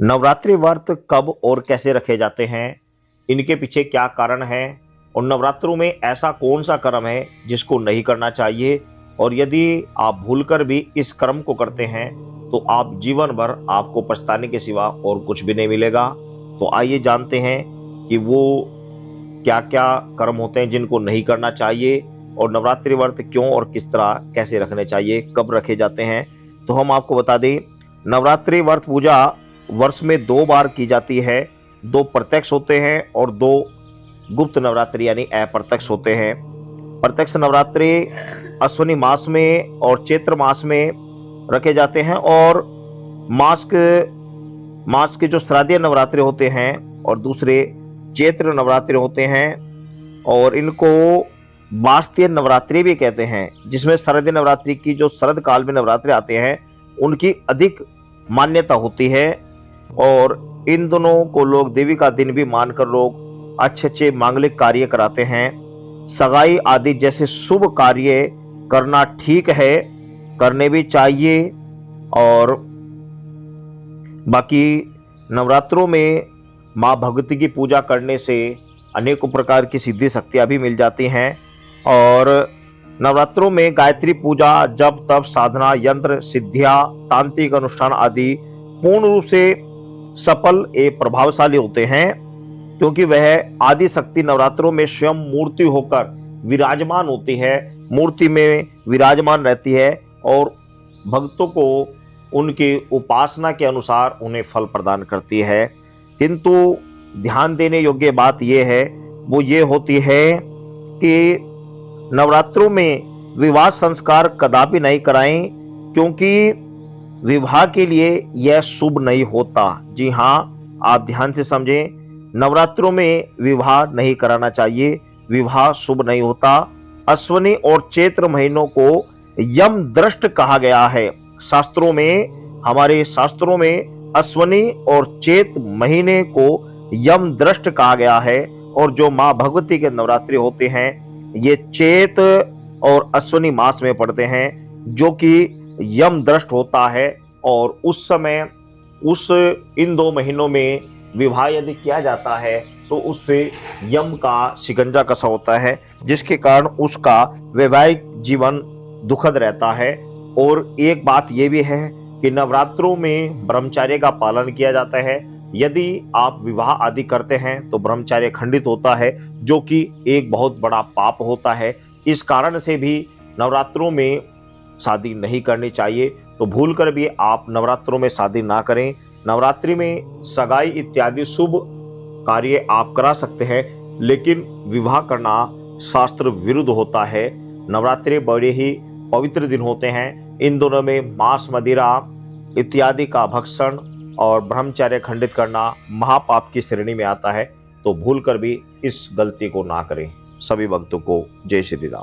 नवरात्रि व्रत कब और कैसे रखे जाते हैं, इनके पीछे क्या कारण है और नवरात्रों में ऐसा कौन सा कर्म है जिसको नहीं करना चाहिए, और यदि आप भूलकर भी इस कर्म को करते हैं तो आप जीवन भर आपको पछताने के सिवा और कुछ भी नहीं मिलेगा। तो आइए जानते हैं कि वो क्या क्या कर्म होते हैं जिनको नहीं करना चाहिए और नवरात्रि व्रत क्यों और किस तरह कैसे रखने चाहिए, कब रखे जाते हैं। तो हम आपको बता दें, नवरात्रि व्रत पूजा वर्ष में 2 बार की जाती है। 2 प्रत्यक्ष होते हैं और 2 गुप्त नवरात्रि यानी अप्रत्यक्ष होते हैं। प्रत्यक्ष नवरात्रि अश्विनी मास में और चैत्र मास में रखे जाते हैं, और मास के जो श्राद्धीय नवरात्रि होते हैं और दूसरे चैत्र नवरात्रि होते हैं, और इनको वार्षिक नवरात्रि भी कहते हैं, जिसमें शरद नवरात्रि की जो शरद काल में नवरात्रि आते हैं उनकी अधिक मान्यता होती है। और इन दोनों को लोग देवी का दिन भी मानकर लोग अच्छे अच्छे मांगलिक कार्य कराते हैं। सगाई आदि जैसे शुभ कार्य करना ठीक है, करने भी चाहिए। और बाकी नवरात्रों में माँ भगवती की पूजा करने से अनेकों प्रकार की सिद्धि शक्तियाँ भी मिल जाती हैं। और नवरात्रों में गायत्री पूजा, जप तप साधना, यंत्र सिद्धियाँ, तांत्रिक अनुष्ठान आदि पूर्ण रूप से सफल एवं प्रभावशाली होते हैं, क्योंकि वह आदि शक्ति नवरात्रों में स्वयं मूर्ति होकर विराजमान होती है, मूर्ति में विराजमान रहती है और भक्तों को उनकी उपासना के अनुसार उन्हें फल प्रदान करती है। किंतु ध्यान देने योग्य बात यह है, वो ये होती है कि नवरात्रों में विवाह संस्कार कदापि नहीं कराएं, क्योंकि विवाह के लिए यह शुभ नहीं होता। जी हाँ, आप ध्यान से समझें, नवरात्रों में विवाह नहीं कराना चाहिए, विवाह शुभ नहीं होता। अश्विनी और चैत्र महीनों को यम दृष्ट कहा गया है शास्त्रों में। हमारे शास्त्रों में अश्विनी और चैत महीने को यम दृष्ट कहा गया है, और जो माँ भगवती के नवरात्रि होते हैं ये चैत और अश्विनी मास में पड़ते हैं, जो कि यम दृष्ट होता है। और उस समय इन 2 महीनों में विवाह यदि किया जाता है तो उससे यम का शिकंजा कसा होता है, जिसके कारण उसका वैवाहिक जीवन दुखद रहता है। और एक बात यह भी है कि नवरात्रों में ब्रह्मचर्य का पालन किया जाता है। यदि आप विवाह आदि करते हैं तो ब्रह्मचर्य खंडित होता है, जो कि एक बहुत बड़ा पाप होता है। इस कारण से भी नवरात्रों में शादी नहीं करनी चाहिए। तो भूलकर भी आप नवरात्रों में शादी ना करें। नवरात्रि में सगाई इत्यादि शुभ कार्य आप करा सकते हैं, लेकिन विवाह करना शास्त्र विरुद्ध होता है। नवरात्रि बड़े ही पवित्र दिन होते हैं। इन दोनों में मांस मदिरा इत्यादि का भक्षण और ब्रह्मचर्य खंडित करना महापाप की श्रेणी में आता है। तो भूलकर भी इस गलती को ना करें। सभी भक्तों को जय श्री राम।